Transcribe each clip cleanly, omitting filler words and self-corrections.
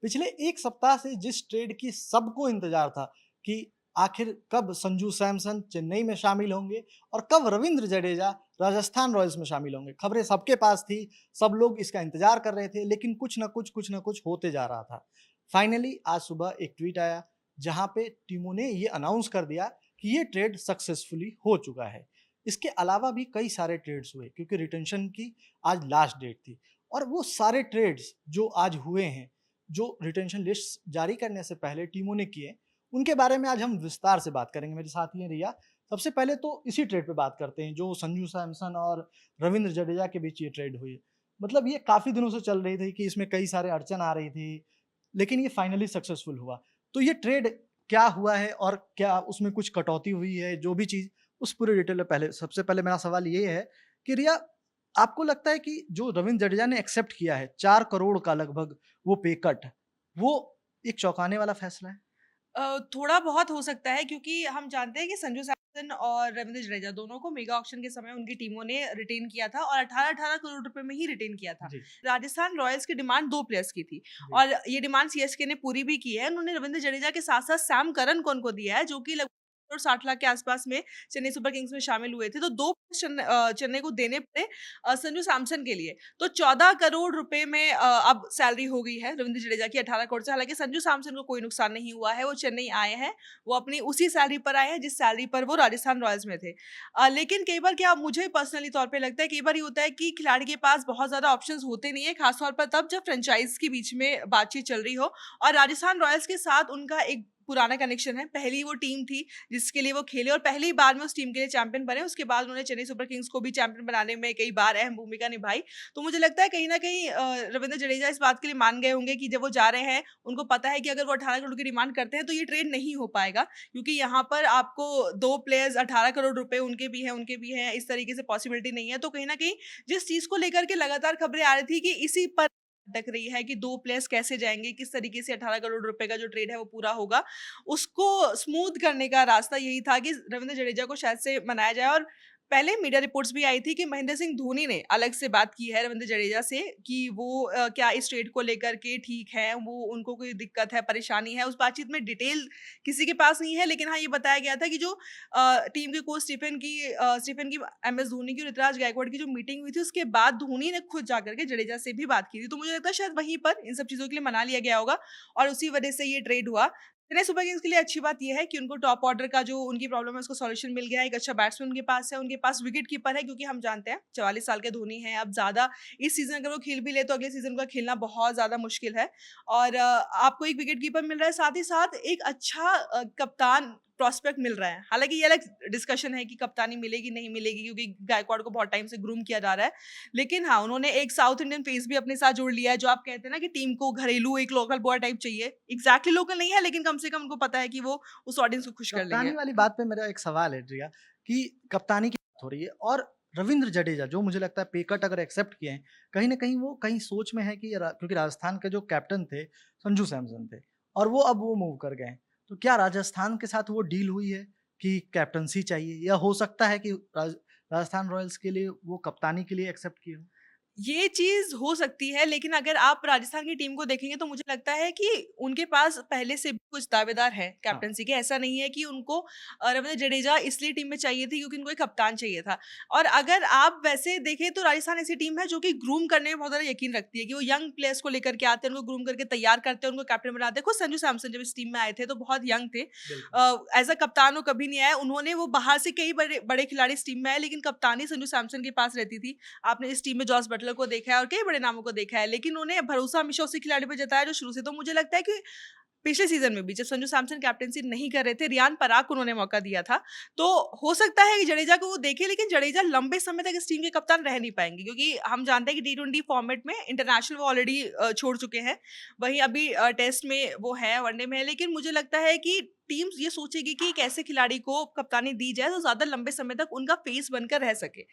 पिछले एक सप्ताह से जिस ट्रेड की सबको इंतजार था कि आखिर कब संजू सैमसन चेन्नई में शामिल होंगे और कब रविंद्र जडेजा राजस्थान रॉयल्स में शामिल होंगे, खबरें सबके पास थी। सब लोग इसका इंतजार कर रहे थे, लेकिन कुछ ना कुछ होते जा रहा था। फाइनली आज सुबह एक ट्वीट आया जहां पे टीमों ने ये अनाउंस कर दिया कि ये ट्रेड सक्सेसफुली हो चुका है। इसके अलावा भी कई सारे ट्रेड्स हुए क्योंकि रिटेंशन की आज लास्ट डेट थी, और वो सारे ट्रेड्स जो आज हुए हैं, जो रिटेंशन लिस्ट जारी करने से पहले टीमों ने किए, उनके बारे में आज हम विस्तार से बात करेंगे। मेरे साथ ही हैं रिया। सबसे पहले तो इसी ट्रेड पे बात करते हैं जो संजू सैमसन और रविंद्र जडेजा के बीच ये ट्रेड हुई। मतलब ये काफ़ी दिनों से चल रही थी कि इसमें कई सारे अड़चन आ रही थी, लेकिन ये फाइनली सक्सेसफुल हुआ। तो ये ट्रेड क्या हुआ है और क्या उसमें कुछ कटौती हुई है, जो भी चीज़, उस पूरे डिटेल में पहले सबसे पहले मेरा सवाल ये है कि रिया, आपको लगता है कि जो रविंद्र जडेजा ने एक्सेप्ट किया है 4 करोड़ का लगभग वो पे कट, वो एक चौंकाने वाला फैसला है? थोड़ा बहुत हो सकता है क्योंकि हम जानते हैं कि संजू सैमसन और रवींद्र जडेजा दोनों को मेगा ऑक्शन के समय उनकी टीमों ने रिटेन किया था और 18-18 करोड़ रुपए में ही रिटेन किया था। जी, राजस्थान रॉयल्स की डिमांड 2 प्लेयर्स की थी जी। और ये डिमांड सीएसके ने पूरी भी की है। उन्होंने रवींद्र जडेजा के साथ-साथ सैम करन को दिया है जो कि लगभग करोड़ 60 लाख के आसपास में चेन्नई सुपर किंग्स में शामिल हुए थे। तो 2 चेन्नई को देने पड़े संजू सैमसन के लिए। तो 14 करोड़ रुपए में अब सैलरी हो गई है रवींद्र जडेजा की 18 करोड़ से। हालाँकि संजू सैमसन को कोई नुकसान नहीं हुआ है, वो चेन्नई आए हैं, वो अपनी उसी सैलरी पर आए हैं जिस सैलरी पर वो राजस्थान रॉयल्स में थे। लेकिन कई बार क्या मुझे पर्सनली तौर पे लगता है कई बार ये होता है कि खिलाड़ी के पास बहुत ज़्यादा ऑप्शंस होते नहीं है, खास तौर पर तब जब फ्रेंचाइज़ के बीच में बातचीत चल रही हो और राजस्थान रॉयल्स के साथ उनका एक पुराना कनेक्शन है। पहली वो टीम थी जिसके लिए वो खेले और पहली बार में उस टीम के लिए चैंपियन बने। उसके बाद उन्होंने चेन्नई सुपर किंग्स को भी चैंपियन बनाने में कई बार अहम भूमिका निभाई। तो मुझे लगता है कहीं न कहीं रवींद्र जडेजा इस बात के लिए मान गए होंगे कि जब वो जा रहे हैं, उनको पता है कि अगर वो 18 करोड़ की डिमांड करते हैं, तो ये ट्रेड नहीं हो पाएगा क्योंकि यहाँ पर आपको 2 प्लेयर्स 18 करोड़ रुपए उनके भी हैं, इस तरीके से पॉसिबिलिटी नहीं है। तो कहीं न कहीं जिस चीज़ को लेकर के लगातार खबरें आ रही थी कि इसी पर अटक रही है कि 2 प्लेयर्स कैसे जाएँगे, किस तरीके से 18 करोड़ रुपए का जो ट्रेड है वो पूरा होगा। उसको स्मूथ करने का रास्ता यही था कि रवींद्र जडेजा को शायद से मनाया जाए और पहले मीडिया रिपोर्ट्स भी आई थी कि महेंद्र सिंह धोनी ने अलग से बात की है रविंद्र जडेजा से कि वो क्या इस ट्रेड को लेकर के ठीक है, वो उनको कोई दिक्कत है, परेशानी है। उस बातचीत में डिटेल किसी के पास नहीं है, लेकिन हाँ, ये बताया गया था कि जो टीम के कोच स्टीफन की एमएस धोनी की और ऋतुराज गायकवाड़ की जो मीटिंग हुई थी, उसके बाद धोनी ने खुद जाकर के जडेजा से भी बात की थी। तो मुझे लगता है शायद वहीं पर इन सब चीज़ों के लिए मना लिया गया होगा और उसी वजह से ये ट्रेड हुआ। चेन्नई सुपर किंग्स के लिए अच्छी बात ये है कि उनको टॉप ऑर्डर का जो उनकी प्रॉब्लम है उसको सॉल्यूशन मिल गया है। एक अच्छा बैट्समैन उनके पास है, उनके पास विकेट कीपर है क्योंकि हम जानते हैं 44 साल के धोनी हैं, अब ज़्यादा इस सीज़न अगर वो खेल भी ले तो अगले सीज़न का खेलना बहुत ज़्यादा मुश्किल है और आपको एक विकेट कीपर मिल रहा है, साथ ही साथ एक अच्छा कप्तान प्रॉस्पेक्ट मिल रहा है। हालाँकि ये अलग डिस्कशन है कि कप्तानी मिलेगी, नहीं मिलेगी क्योंकि गायकवाड़ को बहुत टाइम से ग्रूम किया जा रहा है। लेकिन हाँ, उन्होंने एक साउथ इंडियन फेस भी अपने साथ जोड़ लिया है, जो आप कहते हैं ना कि टीम को घरेलू एक लोकल बॉय टाइप चाहिए। एग्ज़ैक्टली लोकल नहीं है, लेकिन कम से कम उनको पता है कि वो उस ऑडियंस को खुश कर लेंगे। कप्तानी वाली बात पे मेरा एक सवाल है रिया, कि कप्तानी की बात हो रही है और रविंद्र जडेजा जो मुझे लगता है पे कट अगर एक्सेप्ट किए हैं, कहीं न कहीं वो कहीं सोच में है कि क्योंकि राजस्थान के जो कैप्टन थे, संजू सैमसन थे, और वो अब वो मूव कर गए हैं। तो क्या राजस्थान के साथ वो डील हुई है कि कैप्टेंसी चाहिए, या हो सकता है कि राजस्थान रॉयल्स के लिए वो कप्तानी के लिए एक्सेप्ट किए हों? ये चीज़ हो सकती है, लेकिन अगर आप राजस्थान की टीम को देखेंगे तो मुझे लगता है कि उनके पास पहले से भी कुछ दावेदार हैं हाँ, कैप्टेंसी के। ऐसा नहीं है कि उनको रवींद्र जडेजा इसलिए टीम में चाहिए थे क्योंकि उनको एक कप्तान चाहिए था। और अगर आप वैसे देखें तो राजस्थान ऐसी टीम है जो कि ग्रूम करने में बहुत ज़्यादा यकीन रखती है कि वो यंग प्लेयर्स को लेकर के आते हैं, उनको ग्रूम करके तैयार करते हैं, उनको कैप्टन बनाते हैं। खुद संजू सैमसन जब इस टीम में आए थे तो बहुत यंग थे। बिल्कुल। एज़ अ कप्तान वो कभी नहीं आए। उन्होंने वो बाहर से कई बड़े बड़े खिलाड़ी इस टीम में आए, लेकिन कप्तानी संजू सैमसन के पास रहती थी। आपने इस टीम में जॉस बटलर को देखा है और कई बड़े नामों को देखा है, लेकिन उन्हें भरोसा हमेशा उसी खिलाड़ी पे जताया जो शुरू से। तो मुझे लगता है कि पिछले सीज़न में भी जब संजू सैमसन कैप्टेंसी नहीं कर रहे थे, रियान पराग को उन्होंने मौका दिया था। तो हो सकता है कि जडेजा को वो देखें, लेकिन जडेजा लंबे समय तक इस टीम के कप्तान रह नहीं पाएँगे क्योंकि हम जानते हैं कि टी20 फॉर्मेट में इंटरनेशनल वो ऑलरेडी छोड़ चुके हैं। वहीं अभी टेस्ट में वो है, वनडे में है, लेकिन मुझे लगता है कि टीम्स ये सोचेगी कि एक ऐसे खिलाड़ी को कप्तानी दी जाए, जो ज़्यादा लंबे समय तक उनका फेस बनकर रह सके।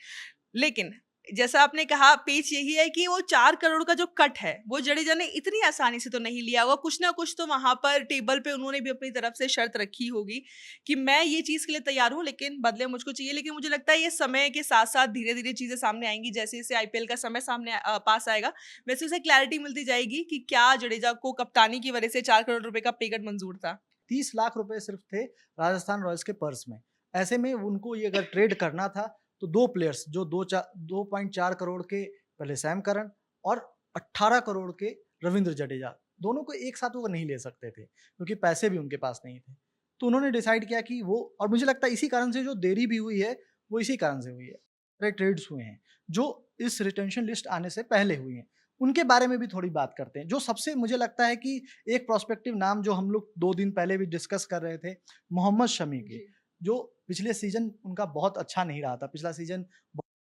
लेकिन जैसा आपने कहा पेच यही है कि वो 4 करोड़ का जो कट है, वो जडेजा ने इतनी आसानी से तो नहीं लिया होगा, कुछ ना कुछ तो वहाँ पर टेबल पे उन्होंने भी अपनी तरफ से शर्त रखी होगी कि मैं ये चीज़ के लिए तैयार हूँ, लेकिन बदले मुझको चाहिए। लेकिन मुझे लगता है ये समय के साथ-साथ धीरे-धीरे चीज़ें सामने आएँगी, जैसे-जैसे आईपीएल का समय सामने पास आएगा, वैसे-वैसे क्लैरिटी मिलती जाएगी कि क्या जडेजा को कप्तानी की वजह से 4 करोड़ रुपए का पे कट मंज़ूर था। 30 लाख रुपए सिर्फ थे राजस्थान रॉयल्स के पर्स में। ऐसे में उनको ये अगर ट्रेड करना था तो 2 प्लेयर्स जो 2.4 करोड़ के पहले सैम करन और 18 करोड़ के रवींद्र जडेजा, दोनों को एक साथ वो नहीं ले सकते थे क्योंकि पैसे भी उनके पास नहीं थे। तो उन्होंने डिसाइड किया कि वो, और मुझे लगता है इसी कारण से जो देरी भी हुई है, वो इसी कारण से हुई है। सारे ट्रेड्स हुए हैं जो इस रिटेंशन लिस्ट आने से पहले हुई हैं। उनके बारे में भी थोड़ी बात करते हैं। जो सबसे मुझे लगता है कि एक प्रोस्पेक्टिव नाम जो हम लोग 2 दिन पहले भी डिस्कस कर रहे थे, मोहम्मद शमी के, जी। जो पिछले सीज़न उनका बहुत अच्छा नहीं रहा था। पिछला सीज़न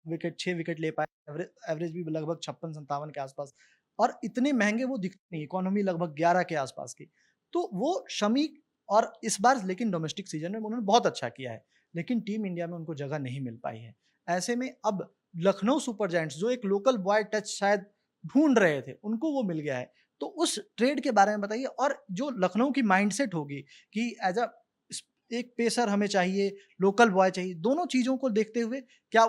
विकेट 6 विकेट ले पाए, एवरेज भी लगभग 56-57 के आसपास, और इतने महँगे वो दिखते नहीं, इकोनॉमी लगभग 11 के आसपास की। तो वो शमी, और इस बार लेकिन डोमेस्टिक सीज़न में उन्होंने बहुत अच्छा किया है, लेकिन टीम इंडिया में उनको जगह नहीं मिल पाई है। ऐसे में अब लखनऊ सुपर जायंट्स जो एक लोकल बॉय टच शायद ढूँढ रहे थे, उनको वो मिल गया है। तो उस ट्रेड के बारे में बताइए, और जो लखनऊ की माइंडसेट होगी कि एज़ अ स एक पेसर हमें चाहिए, लोकल बॉय चाहिए, दोनों चीज़ों को देखते हुए क्या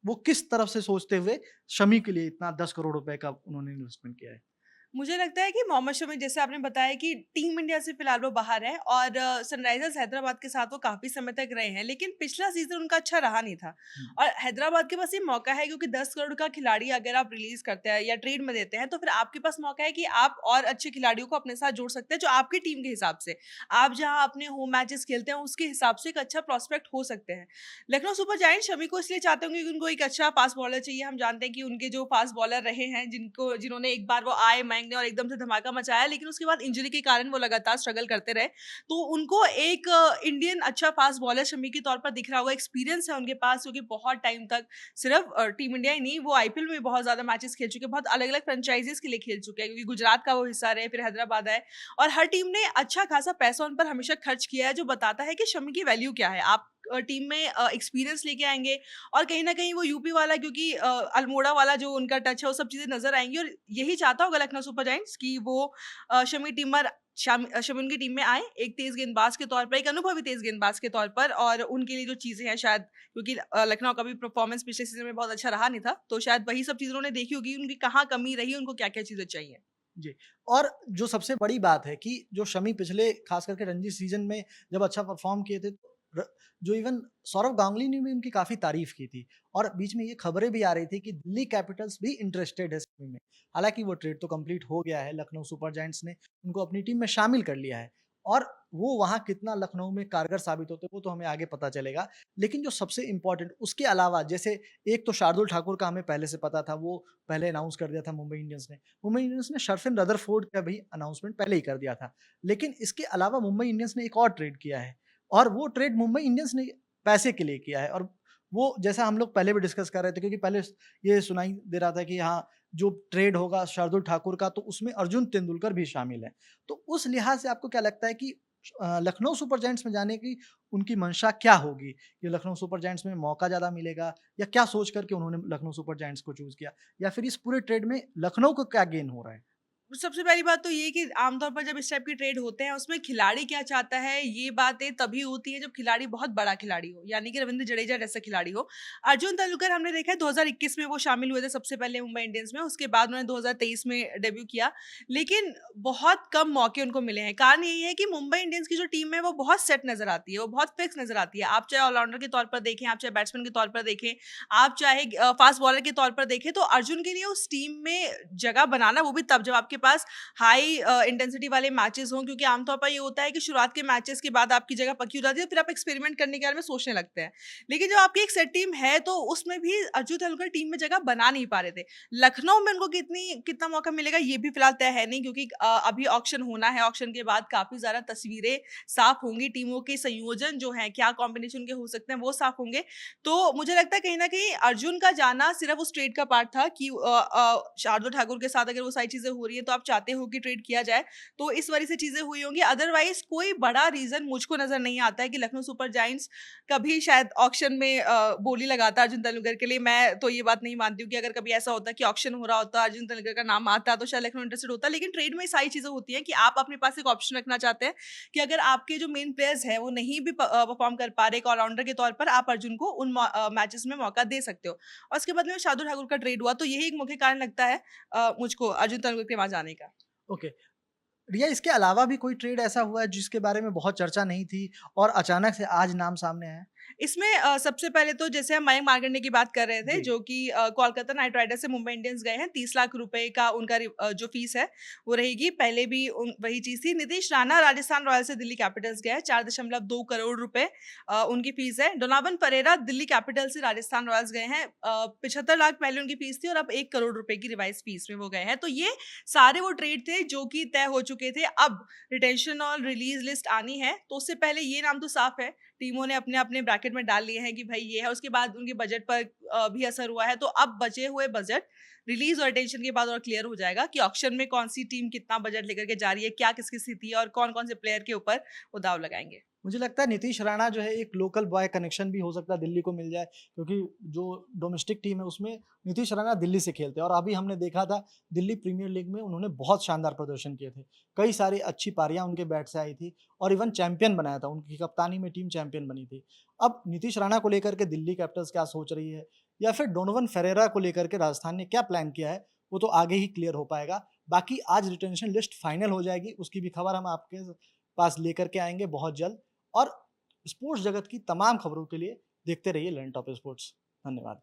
वो किस तरफ से सोचते हुए शमी के लिए इतना 10 करोड़ रुपए का उन्होंने इन्वेस्टमेंट किया है? मुझे लगता है कि मोहम्मद शमी जैसे आपने बताया कि टीम इंडिया से फिलहाल वो बाहर है और सनराइजर्स हैदराबाद के साथ वो काफ़ी समय तक रहे हैं, लेकिन पिछला सीज़न उनका अच्छा रहा नहीं था। हुँ। और हैदराबाद के पास ये मौका है क्योंकि 10 करोड़ का खिलाड़ी अगर आप रिलीज़ करते हैं या ट्रेड में देते हैं, तो फिर आपके पास मौका है कि आप और अच्छे खिलाड़ियों को अपने साथ जोड़ सकते हैं, जो आपकी टीम के हिसाब से। आप जहाँ अपने होम मैचेस खेलते हैं, उसके हिसाब से एक अच्छा प्रॉस्पेक्ट हो सकते हैं। लखनऊ सुपर जायंट्स शमी को इसलिए चाहते होंगे कि उनको एक अच्छा फास्ट बॉलर चाहिए। हम जानते हैं कि उनके जो फास्ट बॉलर रहे हैं, जिन्होंने एक बार वो आए मायंग ने और एकदम से धमाका मचाया, लेकिन उसके बाद इंजरी के कारण वो लगातार स्ट्रगल करते रहे। तो उनको एक इंडियन अच्छा फास्ट बॉलर शमी के तौर पर दिख रहा होगा, एक्सपीरियंस है उनके पास क्योंकि बहुत टाइम तक सिर्फ टीम इंडिया ही नहीं, वो आईपीएल में बहुत ज़्यादा मैचेस खेल चुके हैं, बहुत अलग-अलग फ्रेंचाइज़ीज़ के लिए खेल चुके हैं क्योंकि गुजरात का वो हिस्सा रहे, फिर हैदराबाद आए और हर टीम ने अच्छा खासा पैसा उन पर हमेशा खर्च किया है, जो बताता है कि शमी की वैल्यू क्या है। आप टीम में एक्सपीरियंस लेके आएँगे और कहीं न कहीं वो यूपी वाला क्योंकि अल्मोड़ा वाला जो उनका टच है, वो सब चीज़ें नज़र आएँगी और यही चाहता होगा लखनऊ सुपर जायंट्स कि वो शमी उनकी टीम में आए, एक तेज़ गेंदबाज के तौर पर, एक अनुभवी तेज़ गेंदबाज के तौर पर और उनके लिए जो चीज़ें हैं शायद क्योंकि लखनऊ का भी परफॉर्मेंस पिछले सीज़न में बहुत अच्छा रहा नहीं था, तो शायद वही सब चीज़ें उन्होंने देखी होगी, उनकी कहाँ कमी रही, उनको क्या-क्या चीज़ें चाहिए। जी, और जो सबसे बड़ी बात है कि जो शमी पिछले खास करके रणजी सीज़न में जब अच्छा परफ़ॉर्म किए थे, तो र जो इवन सौरव गांगुली ने भी उनकी काफ़ी तारीफ़ की थी, और बीच में ये खबरें भी आ रही थी कि दिल्ली कैपिटल्स भी इंटरेस्टेड है शमी में। हालाँकि वो ट्रेड तो कंप्लीट हो गया है, लखनऊ सुपर जायंट्स ने उनको अपनी टीम में शामिल कर लिया है, और वो वहाँ कितना लखनऊ में कारगर साबित होते हैं, वो तो हमें आगे पता चलेगा। लेकिन जो सबसे इम्पोर्टेंट उसके अलावा, जैसे एक तो शार्दुल ठाकुर का हमें पहले से पता था, वो पहले अनाउंस कर दिया था मुंबई इंडियंस ने। मुंबई इंडियंस ने शर्फिन रदरफोर्ड का भी अनाउंसमेंट पहले ही कर दिया था। लेकिन इसके अलावा मुंबई इंडियंस ने एक और ट्रेड किया है, और वो ट्रेड मुंबई इंडियंस ने पैसे के लिए किया है, और वो जैसा हम लोग पहले भी डिस्कस कर रहे थे, क्योंकि पहले ये सुनाई दे रहा था कि हाँ, जो ट्रेड होगा शार्दुल ठाकुर का, तो उसमें अर्जुन तेंदुलकर भी शामिल है। तो उस लिहाज से आपको क्या लगता है कि लखनऊ सुपर जायंट्स में जाने की उनकी मंशा क्या होगी? कि लखनऊ सुपर जायंट्स में मौका ज़्यादा मिलेगा, या क्या सोच कर के उन्होंने लखनऊ सुपर जायंट्स को चूज़ किया? या फिर इस पूरे ट्रेड में लखनऊ को क्या गेन हो रहा है? सबसे पहली बात तो ये है कि आमतौर पर जब इस टाइप के ट्रेड होते हैं उसमें खिलाड़ी क्या चाहता है ये बातें तभी होती है जब खिलाड़ी बहुत बड़ा खिलाड़ी हो यानी कि रविंद्र जडेजा जैसा खिलाड़ी हो। अर्जुन तेंदुलकर हमने देखा है 2021 में वो शामिल हुए थे सबसे पहले मुंबई इंडियंस में, उसके बाद उन्होंने 2023 में डेब्यू किया, लेकिन बहुत कम मौके उनको मिले हैं। कारण यही है कि मुंबई इंडियंस की जो टीम है वो बहुत सेट नजर आती है, वो बहुत फिक्स नजर आती है। आप चाहे ऑलराउंडर के तौर पर देखें, आप चाहे बैट्समैन के तौर पर देखें, आप चाहे फास्ट बॉलर के तौर पर देखें, तो अर्जुन के लिए उस टीम में जगह बनाना वो भी तब जब आपके पास हाई इंटेंसिटी वाले मैचेस हों, क्योंकि आमतौर पर ये होता है कि शुरुआत के मैचेस के बाद आपकी जगह पक्की हो जाती है, फिर आप एक्सपेरिमेंट करने के बारे में सोचने लगते हैं। लेकिन जब आपकी एक सेट टीम है तो उसमें भी अर्जुन तेंदुलकर टीम में जगह बना नहीं पा रहे थे। लखनऊ में उनको कितना मौका मिलेगा ये भी फिलहाल तय है नहीं, क्योंकि अभी ऑक्शन होना है, ऑक्शन के बाद काफ़ी ज़्यादा तस्वीरें साफ होंगी, टीमों के संयोजन जो हैं, क्या कॉम्बिनेशन के हो सकते हैं वो साफ होंगे। तो मुझे लगता है कहीं न कहीं अर्जुन का जाना सिर्फ़ उस ट्रेड का पार्ट था कि शार्दुल ठाकुर के साथ अगर वो सारी चीज़ें हो रही हैं तो आप चाहते हो कि ट्रेड किया जाए, तो इस वजह से चीज़ें हुई होंगी। अदरवाइज़ कोई बड़ा रीज़न मुझको नज़र नहीं आता है कि लखनऊ सुपर जायंट्स कभी शायद ऑक्शन में बोली लगाता अर्जुन तेंदुलकर के लिए। मैं तो ये बात नहीं मानती हूँ कि अगर कभी ऐसा होता कि ऑक्शन हो रहा होता, अर्जुन तेंदुलकर का नाम आता, तो शायद लखनऊ इंटरेस्टेड होता। लेकिन ट्रेड में सारी चीज़ें होती हैं कि आप अपने पास एक ऑप्शन रखना चाहते हैं कि अगर आपके जो मेन प्लेयर्स हैं, वो नहीं भी परफ़ॉर्म कर पा रहे एक ऑलराउंडर के तौर पर, आप अर्जुन को उन मैचेस में मौका दे सकते हो। और उसके बदले में शार्दुल ठाकुर का ट्रेड हुआ, तो यही एक मुख्य कारण लगता है मुझको अर्जुन तेंदुलकर के वहाँ जाने का। ओके। रिया, इसके अलावा भी कोई ट्रेड ऐसा हुआ है जिसके बारे में बहुत चर्चा नहीं थी और अचानक से आज नाम सामने आया है? इसमें सबसे पहले तो जैसे हम मयंक मार्कंडे की बात कर रहे थे, जी। जो कि कोलकाता नाइट राइडर्स से मुंबई इंडियंस गए हैं। 30 लाख रुपए का उनका जो फीस है, वो रहेगी। पहले भी वही चीज़ थी। नीतीश राणा राजस्थान रॉयल्स से दिल्ली कैपिटल्स गए हैं। 4.2 करोड़ रुपए उनकी फीस है। डोनाल्ड परेरा दिल्ली कैपिटल्स से राजस्थान रॉयल्स गए हैं। 75 लाख पहले उनकी फीस थी और अब 1 करोड़ रुपए की रिवाइज़ फीस में वो गए हैं। तो ये सारे वो ट्रेड थे जो कि तय हो चुके थे। अब रिटेंशन और रिलीज़ लिस्ट आनी है, तो उससे पहले ये नाम तो साफ है, टीमों ने अपने-अपने ब्रैकेट में डाल लिए हैं कि भाई ये है। उसके बाद उनके बजट पर भी असर हुआ है, तो अब बचे हुए बजट रिलीज़ और रिटेंशन के बाद और क्लियर हो जाएगा कि ऑक्शन में कौन-सी टीम कितना बजट लेकर के जा रही है, क्या किसकी स्थिति है और कौन-कौन से प्लेयर के ऊपर वो दाँव लगाएँगे। मुझे लगता है नीतीश राणा जो है एक लोकल बॉय कनेक्शन भी हो सकता है दिल्ली को मिल जाए, क्योंकि जो डोमेस्टिक टीम है उसमें नीतीश राणा दिल्ली से खेलते हैं और अभी हमने देखा था दिल्ली प्रीमियर लीग में उन्होंने बहुत शानदार प्रदर्शन किए थे। कई सारी अच्छी पारियां उनके बैट से आई थी और इवन चैंपियन बनाया था, उनकी कप्तानी में टीम चैंपियन बनी थी। अब नीतीश राणा को लेकर के दिल्ली कैपिटल्स क्या सोच रही है या फिर डोनोवन फेरेरा को लेकर के राजस्थान ने क्या प्लान किया है, वो तो आगे ही क्लियर हो पाएगा। बाकी आज रिटेंशन लिस्ट फाइनल हो जाएगी, उसकी भी खबर हम आपके पास लेकर के आएंगे बहुत जल्द। और स्पोर्ट्स जगत की तमाम खबरों के लिए देखते रहिए लर्न टॉप स्पोर्ट्स। धन्यवाद।